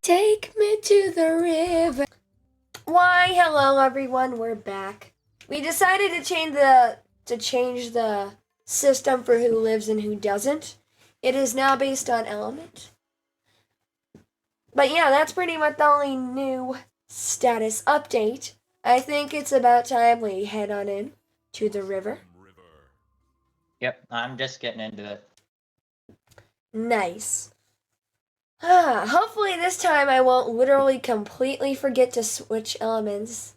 Take me to the river. Why, hello everyone, we're back. We decided to change the system for who lives and who doesn't. It is now based on element. But yeah, that's pretty much the only new status update. I think it's about time we head on in to the river. Yep, I'm just getting into it. Nice. Hopefully this time I won't literally completely forget to switch elements.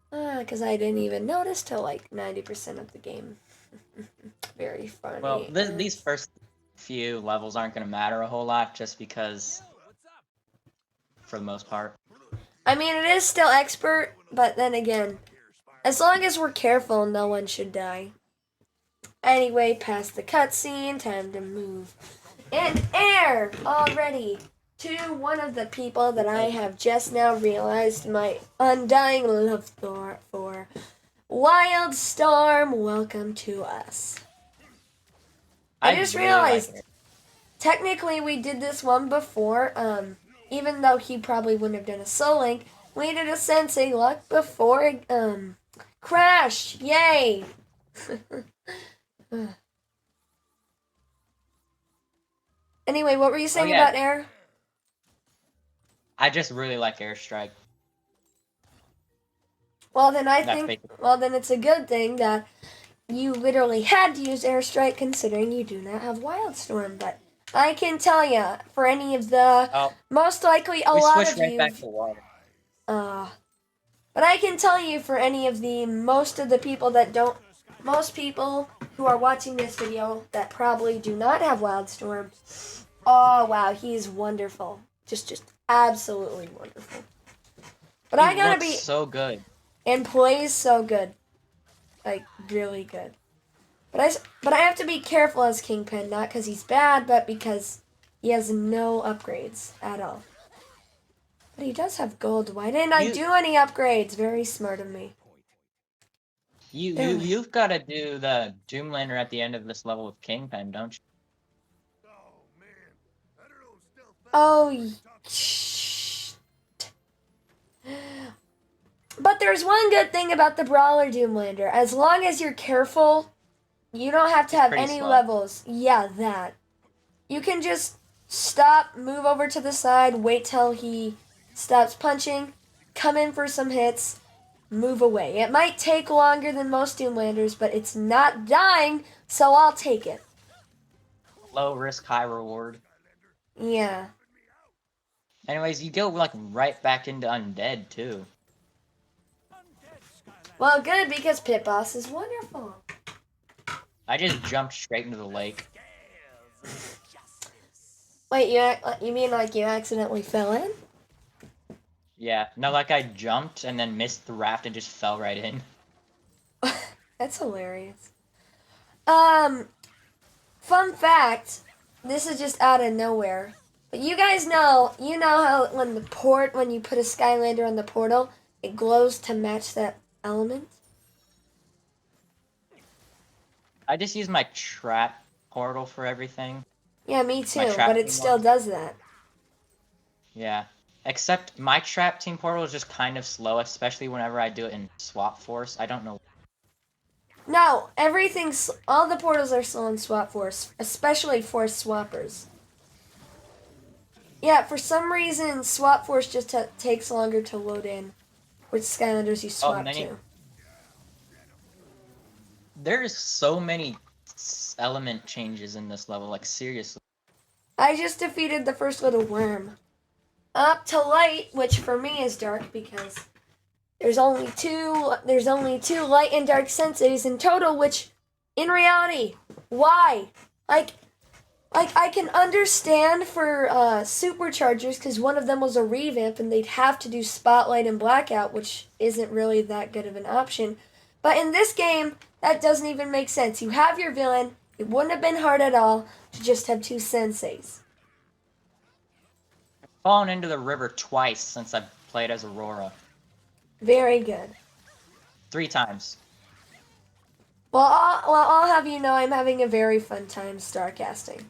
Because I didn't even notice till like 90% of the game. Very funny. Well, these first few levels aren't going to matter a whole lot just because, for the most part. I mean, it is still expert, but then again, as long as we're careful, no one should die. Anyway, past the cutscene, time to move in air already to one of the people that I have just now realized my undying love for. Wildstorm, welcome to us. I just realized, technically we did this one before, even though he probably wouldn't have done a Soul Link, we did a Sensei Locke before, Crash! Yay! Anyway, what were you saying about air? I just really like Airstrike. Well, then then it's a good thing that you literally had to use Airstrike considering you do not have Wildstorm, but I can tell you, for any of the, most likely a lot of you, back to water. But I can tell you for any of the, most people who are watching this video that probably do not have Wildstorm, oh wow, he's wonderful. Just absolutely wonderful. But I gotta be so good. And plays so good. Like, really good. But I have to be careful as Kingpin, not because he's bad, but because he has no upgrades at all. But he does have gold. Why didn't I do any upgrades? Very smart of me. You've got to do the Doomlander at the end of this level with Kingpin, don't you? Oh, but there's one good thing about the Brawler Doomlander. As long as you're careful, you don't have to have any levels. Yeah, that. You can just stop, move over to the side, wait till he stops punching, come in for some hits, move away. It might take longer than most Doomlanders, but it's not dying, so I'll take it. Low risk, high reward. Yeah. Anyways, you go like right back into Undead too. Well, good, because Pit Boss is wonderful. I just jumped straight into the lake. Wait, you mean like you accidentally fell in? Yeah, no, like I jumped and then missed the raft and just fell right in. That's hilarious. Fun fact, this is just out of nowhere. But you guys know, how when you put a Skylander on the portal, it glows to match that element? I just use my trap portal for everything. Yeah, me too, but it still does that. Yeah. Except my trap team portal is just kind of slow, especially whenever I do it in Swap Force. I don't know. No, all the portals are slow in Swap Force, especially Force Swappers. Yeah, for some reason, Swap Force just takes longer to load in, which Skylanders you swap to. There's so many element changes in this level, like seriously. I just defeated the first little worm. Up to light, which for me is dark because there's only two light and dark senseis in total, which in reality, why? Like I can understand for superchargers because one of them was a revamp and they'd have to do spotlight and blackout, which isn't really that good of an option. But in this game, that doesn't even make sense. You have your villain. It wouldn't have been hard at all to just have two senseis. I've fallen into the river twice since I've played as Aurora. Very good. 3 times. Well, I'll have you know I'm having a very fun time starcasting.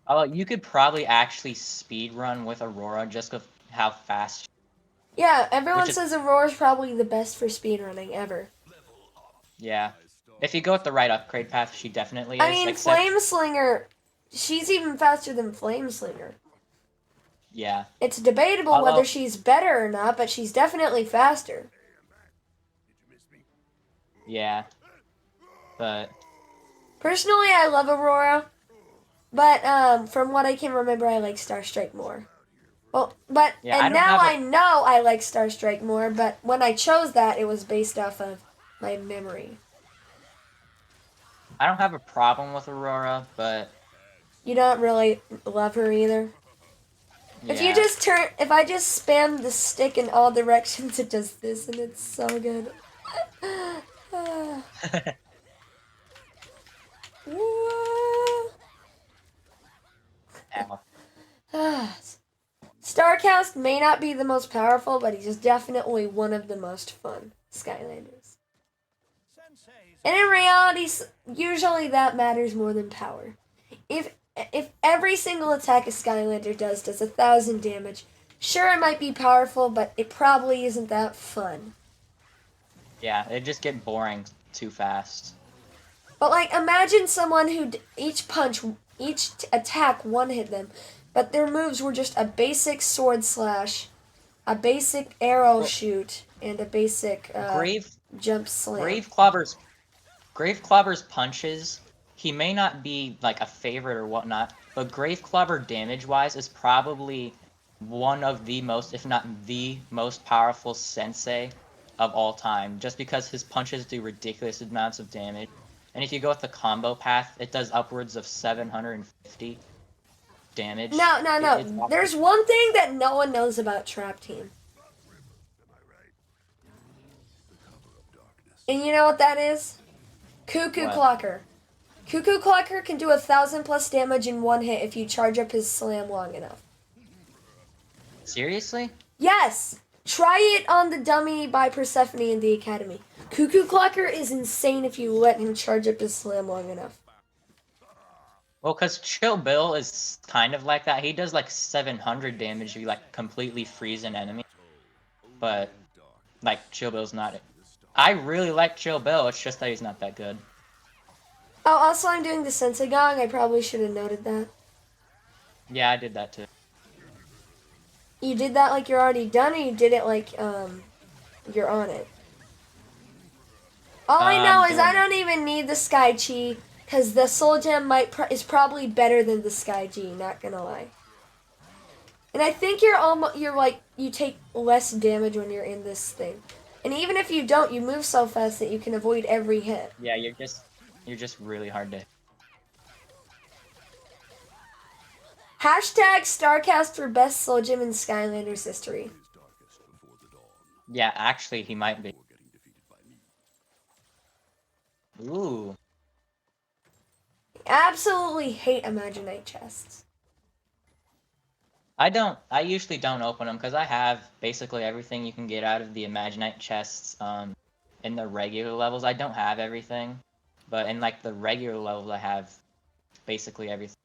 Oh, you could probably actually speed run with Aurora just with how fast. Yeah, everyone Which is, says Aurora's probably the best for speedrunning ever. yeah. If you go with the right upgrade path, she definitely I is. mean, Except, Flameslinger, she's even faster than Flameslinger. yeah. It's debatable whether Although, she's better or not, but she's definitely faster. yeah. But Personally, I love Aurora, but from what I can remember, I like Starstrike more. Well, yeah, I and don't now have a I know I like Starstrike more, but when I chose that, it was based off of my memory. problem with Aurora, but You don't really love her either. yeah. If I just spam the stick in all directions, it does this, and it's so good. Ow. Starcast may not be the most powerful, but he's definitely one of the most fun Skylanders. And in reality, usually that matters more than power. If if every single attack a Skylander does 1,000 damage, sure it might be powerful, but it probably isn't that fun. Yeah, it just get boring too fast. But like, imagine someone who each attack one hit them, but their moves were just a basic sword slash, a basic arrow Well, shoot, and a basic Grave jump slam. Graveclobber's punches, he may not be like a favorite or whatnot, but Graveclobber damage-wise is probably one of the most, if not the most powerful sensei of all time, just because his punches do ridiculous amounts of damage. And if you go with the combo path, it does upwards of 750 damage. No, no, It's no. There's one thing that no one knows about Trap Team. And you know what that is? Cuckoo Clocker. Cuckoo Clocker can do 1,000 plus damage in one hit if you charge up his slam long enough. Seriously? Yes! Try it on the dummy by Persephone in the Academy. Cuckoo Clocker is insane if you let him charge up his slam long enough. Well, because Chill Bill is kind of like that. He does like 700 damage if you like completely freeze an enemy. But like Chill Bill's not it. I really like Chill Bill, it's just that he's not that good. Oh, also I'm doing the Sensei Gong. I probably should have noted that. Yeah, I did that too. You did that like you're already done, or you did it like you're on it? All I know is I don't even need the Sky Chi, because the Soul Gem is probably better than the Sky G, not gonna lie. And I think you take less damage when you're in this thing. And even if you don't, you move so fast that you can avoid every hit. Yeah, you're just really hard to. Hashtag StarCast for best Soul Gem in Skylanders history. Yeah, actually, he might be. Ooh. Absolutely hate Imaginate chests. I usually don't open them because I have basically everything you can get out of the Imaginite chests in the regular levels. I don't have everything, but in like the regular levels I have basically everything.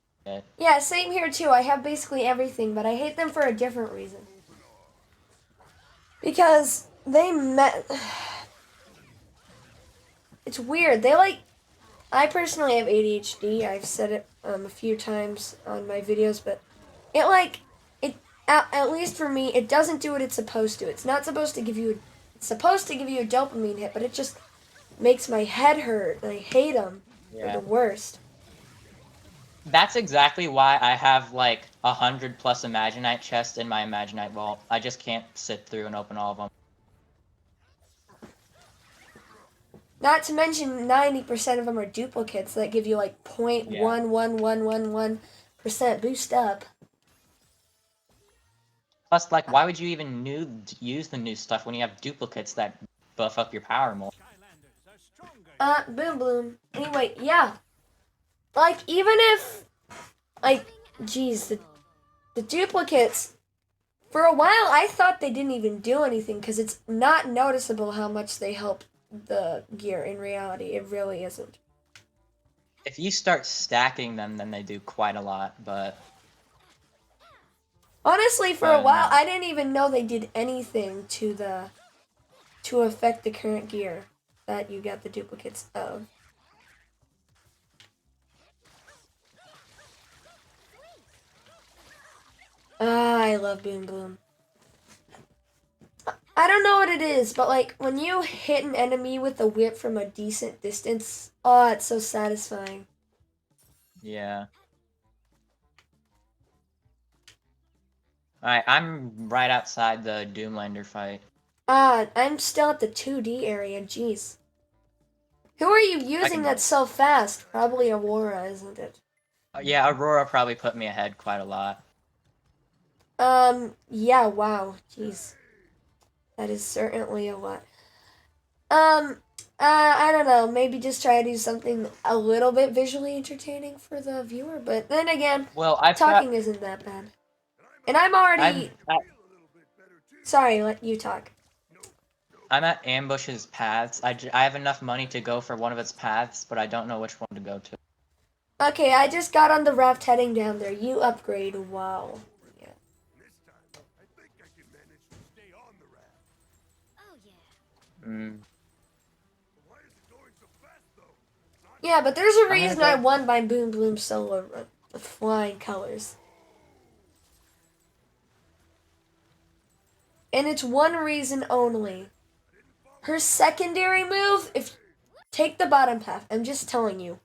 Yeah, same here too. I have basically everything, but I hate them for a different reason. Because it's weird. I personally have ADHD. I've said it a few times on my videos, but at least for me, it doesn't do what it's supposed to. It's not supposed to give you. It's supposed to give you a dopamine hit, but it just makes my head hurt, and I hate them. Yeah. They're the worst. That's exactly why I have like 100 plus Imaginite chests in my Imaginite vault. I just can't sit through and open all of them. Not to mention 90% of them are duplicates that give you like 0.11111% boost up. Plus, like, why would you even use the new stuff when you have duplicates that buff up your power more? Boom bloom. Anyway, yeah. Like, even if, like, geez, the duplicates, for a while I thought they didn't even do anything because it's not noticeable how much they help the gear in reality. It really isn't. If you start stacking them, then they do quite a lot, but... Honestly, for a while, no. I didn't even know they did anything to affect the current gear that you got the duplicates of. Ah, I love Boom Boom. I don't know what it is, but like when you hit an enemy with a whip from a decent distance, oh, it's so satisfying. Yeah. Alright, I'm right outside the Doomlander fight. Ah, I'm still at the 2D area, jeez. Who are you using that's so fast? Probably Aurora, isn't it? Yeah, Aurora probably put me ahead quite a lot. Yeah, wow, jeez. That is certainly a lot. I don't know, maybe just try to do something a little bit visually entertaining for the viewer, but then again, Well, talking isn't that bad. And I'm already... Sorry, let you talk. I'm at Ambush's paths. I have enough money to go for one of its paths, but I don't know which one to go to. Okay, I just got on the raft heading down there. You upgrade, wow. Yeah. Yeah, but there's a reason I won by Boom Boom solo with flying colors. And it's one reason only. Her secondary move, if take the bottom path, I'm just telling you.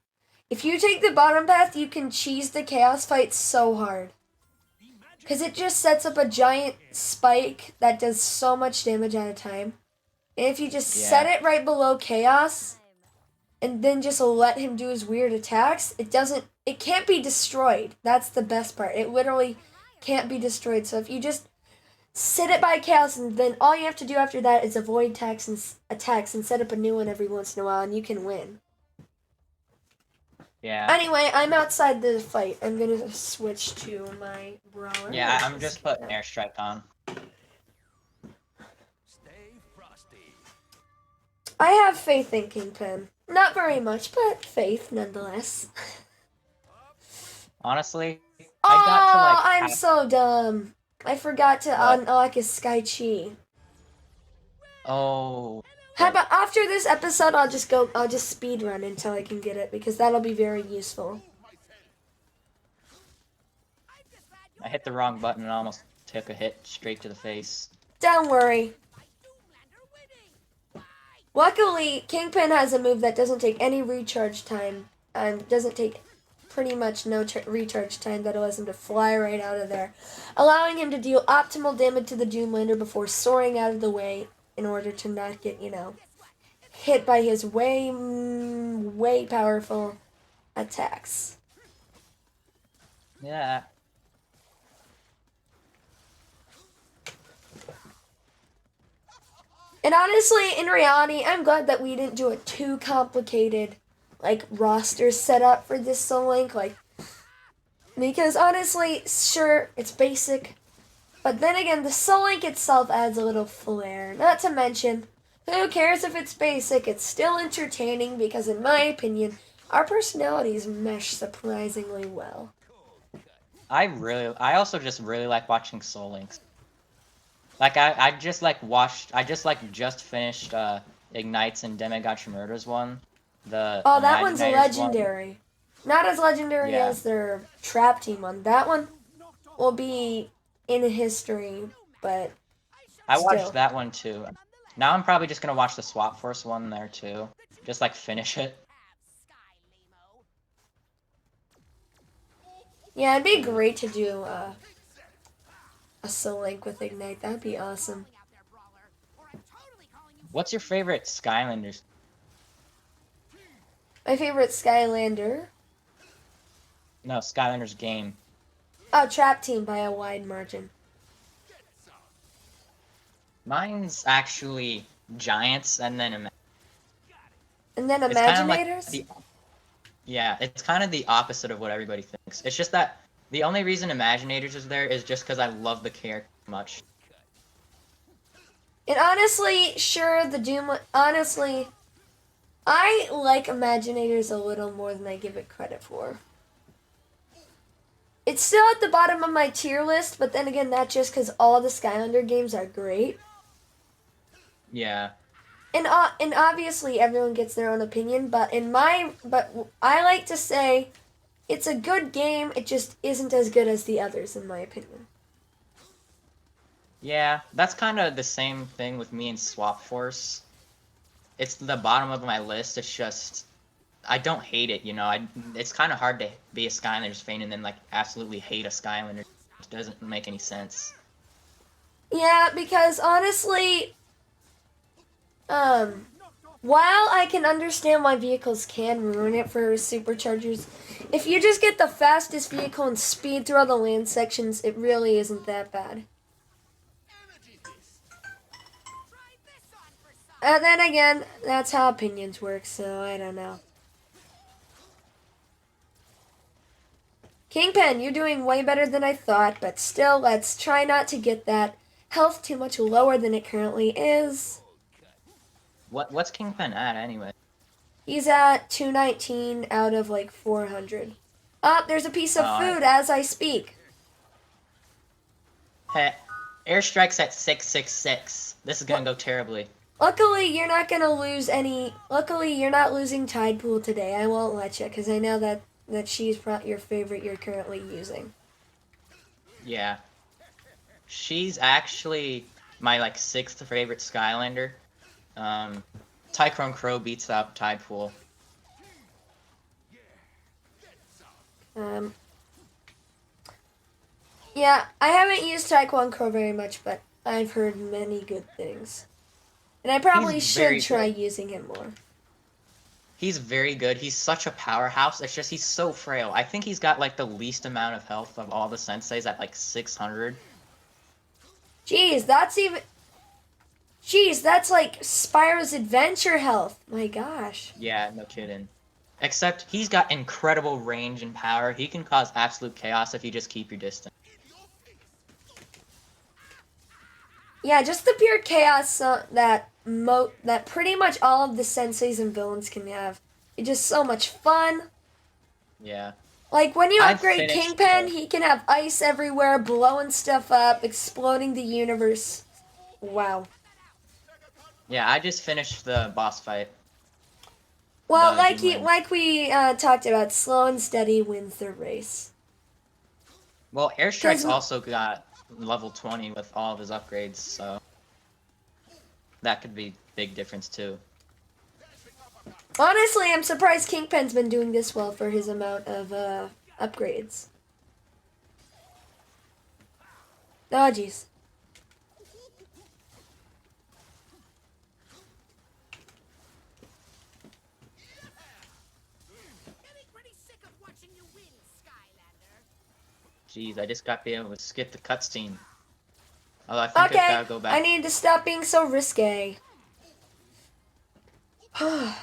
If you take the bottom path, you can cheese the chaos fight so hard. Because it just sets up a giant spike that does so much damage at a time. And if you just set it right below chaos, and then just let him do his weird attacks, it can't be destroyed. That's the best part. It literally can't be destroyed. So if you just sit it by chaos, and then all you have to do after that is avoid attacks and set up a new one every once in a while, and you can win. Yeah. Anyway, I'm outside the fight. I'm gonna switch to my brawler. Yeah, I'm just putting airstrike on. I have faith in Kingpin. Not very much, but faith nonetheless. Honestly, I got to like... I'm so dumb. I forgot to unlock his Sky Chi. Oh. How about after this episode, I'll just speed run until I can get it, because that'll be very useful. I hit the wrong button and almost took a hit straight to the face. Don't worry. Luckily, Kingpin has a move that doesn't take any recharge time, and doesn't take pretty much no recharge time that allows him to fly right out of there, allowing him to deal optimal damage to the Doomlander before soaring out of the way in order to not get, hit by his way powerful attacks. Yeah. And honestly, in reality, I'm glad that we didn't do a too complicated, roster setup for this Soul Link, because honestly, sure, it's basic, but then again, the Soul Link itself adds a little flair. Not to mention, who cares if it's basic? It's still entertaining because, in my opinion, our personalities mesh surprisingly well. I also just really like watching Soul Links. I just finished Ignites and Demigod Murders one. That one's legendary. Not as legendary as their Trap Team one. That one will be in history, but I watched that one too. Now I'm probably just gonna watch the Swap Force one there too. Just finish it. Yeah, it'd be great to do a Soul Link with Ignite. That'd be awesome. What's your favorite Skylanders? My favorite Skylander? No, Skylanders game. Oh, Trap Team by a wide margin. Mine's actually Giants and then Imaginators? Yeah, it's kind of the opposite of what everybody thinks. It's just that the only reason Imaginators is there is just because I love the character much. And honestly, sure, honestly, I like Imaginators a little more than I give it credit for. It's still at the bottom of my tier list, but then again, that's just because all the Skylander games are great. Yeah. And obviously everyone gets their own opinion, but I like to say it's a good game. It just isn't as good as the others, in my opinion. Yeah, that's kind of the same thing with me and Swap Force. It's the bottom of my list. It's just I don't hate it, you know. It's kind of hard to be a Skylanders fan and then like absolutely hate a Skylander. It doesn't make any sense. Yeah, because honestly, while I can understand why vehicles can ruin it for superchargers, if you just get the fastest vehicle and speed through all the land sections, it really isn't that bad. And then again, that's how opinions work, so I don't know. Kingpin, you're doing way better than I thought, but still, let's try not to get that health too much lower than it currently is. What's Kingpin at anyway? He's at 219 out of like 400. Oh, there's a piece of food as I speak. Hey, airstrike's at 666. This is gonna go terribly. Luckily, you're not gonna lose any. Luckily, you're not losing Tide Pool today. I won't let you, because I know that she's your favorite you're currently using. Yeah. She's actually my like 6th favorite Skylander. Tychrome Crow beats out Tide Pool. Yeah, I haven't used Tyquan Crow very much, but I've heard many good things. And I probably should try using him more. He's very good. He's such a powerhouse. It's just he's so frail. I think he's got like the least amount of health of all the senseis at like 600. Jeez, that's like Spyro's adventure health. My gosh. Yeah, no kidding. Except he's got incredible range and power. He can cause absolute chaos if you just keep your distance. Yeah, just the pure chaos that pretty much all of the senseis and villains can have. It's just so much fun. Yeah. Like when you upgrade Kingpin, he can have ice everywhere, blowing stuff up, exploding the universe. Wow. Yeah, I just finished the boss fight. Well, like we talked about, slow and steady wins the race. Well, Airstrike's also got level 20 with all of his upgrades, so that could be a big difference too. Honestly, I'm surprised Kingpin's been doing this well for his amount of upgrades. Oh, jeez. Jeez, I just got to be able to skip the cutscene. Oh, I think I gotta go back. I need to stop being so risque. I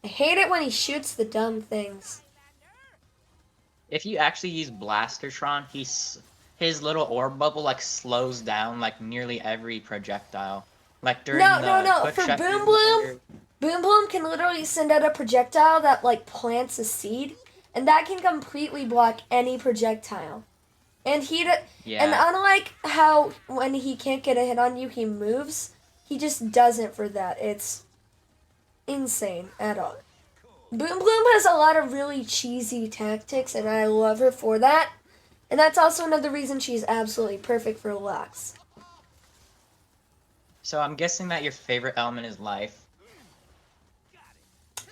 hate it when he shoots the dumb things. If you actually use Blastertron, his little orb bubble like slows down like nearly every projectile. Like during No. For Boom Bloom, Boom Bloom can literally send out a projectile that like plants a seed, and that can completely block any projectile. And and unlike how when he can't get a hit on you, he moves, he just doesn't for that. It's insane at all. Boom Bloom has a lot of really cheesy tactics, and I love her for that. And that's also another reason she's absolutely perfect for Lux. So I'm guessing that your favorite element is life.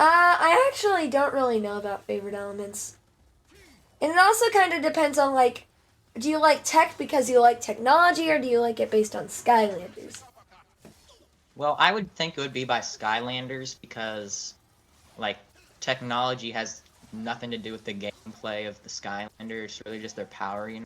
I actually don't really know about favorite elements. And it also kind of depends on, like, do you like tech because you like technology, or do you like it based on Skylanders? Well, I would think it would be by Skylanders because, like, technology has nothing to do with the gameplay of the Skylanders. It's really just their power, you know?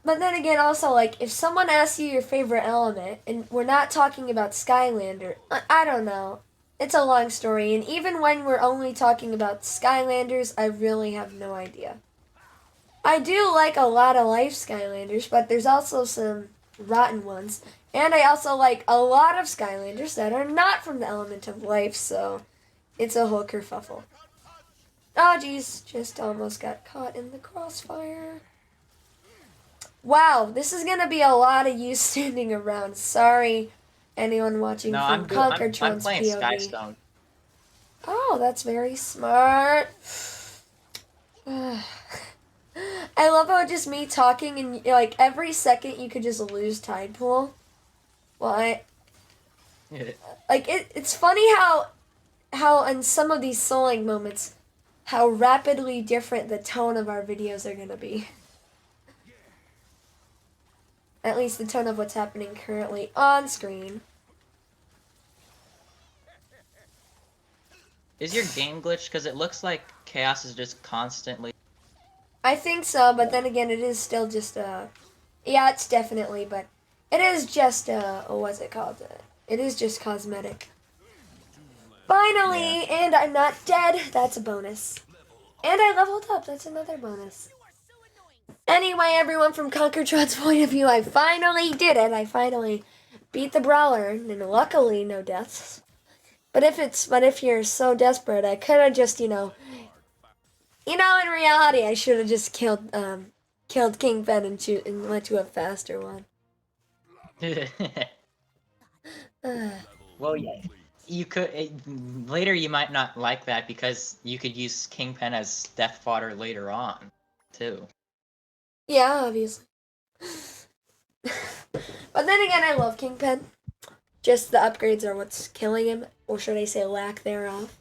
But then again, also, like, if someone asks you your favorite element, and we're not talking about Skylander, I don't know. It's a long story, and even when we're only talking about Skylanders, I really have no idea. I do like a lot of life Skylanders, but there's also some rotten ones. And I also like a lot of Skylanders that are not from the element of life, so it's a whole kerfuffle. Oh jeez, just almost got caught in the crossfire. Wow, this is gonna be a lot of you standing around. Sorry, anyone watching No, from I'm good. I'm Conquertron's playing POV. Skystone. Oh, that's very smart. I love how just me talking and like every second you could just lose Tide Pool. Well, it's funny how in some of these soloing moments how rapidly different the tone of our videos are gonna be. At least the tone of what's happening currently on screen. Is your game glitched? Because it looks like chaos is just constantly. I think so, but then again, it is still just yeah, it's definitely, but it is just what's it called? It is just cosmetic. Finally, and I'm not dead. That's a bonus. And I leveled up. That's another bonus. Anyway, everyone, from Conquertron's point of view, I finally did it. I finally beat the brawler, and luckily, no deaths. But if you're so desperate, I could have just, in reality, I should have just killed Kingpin and went to a faster one. Well, yeah, you could later. You might not like that because you could use Kingpin as death fodder later on, too. Yeah, obviously. But then again, I love Kingpin. Just the upgrades are what's killing him, or should I say lack thereof.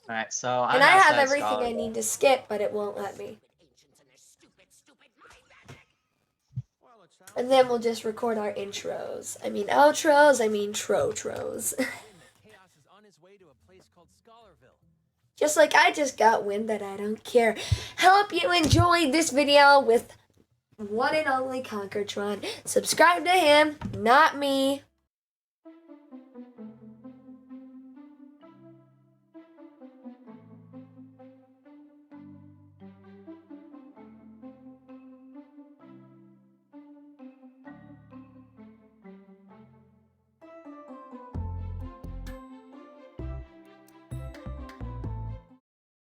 Alright, so I'm and I have outside everything Scholar. I need to skip, but it won't let me. And then we'll just record our intros. I mean outros, I mean trotros. Just like I just got wind that I don't care. Hope you enjoyed this video with one and only Conquertron. Subscribe to him, not me.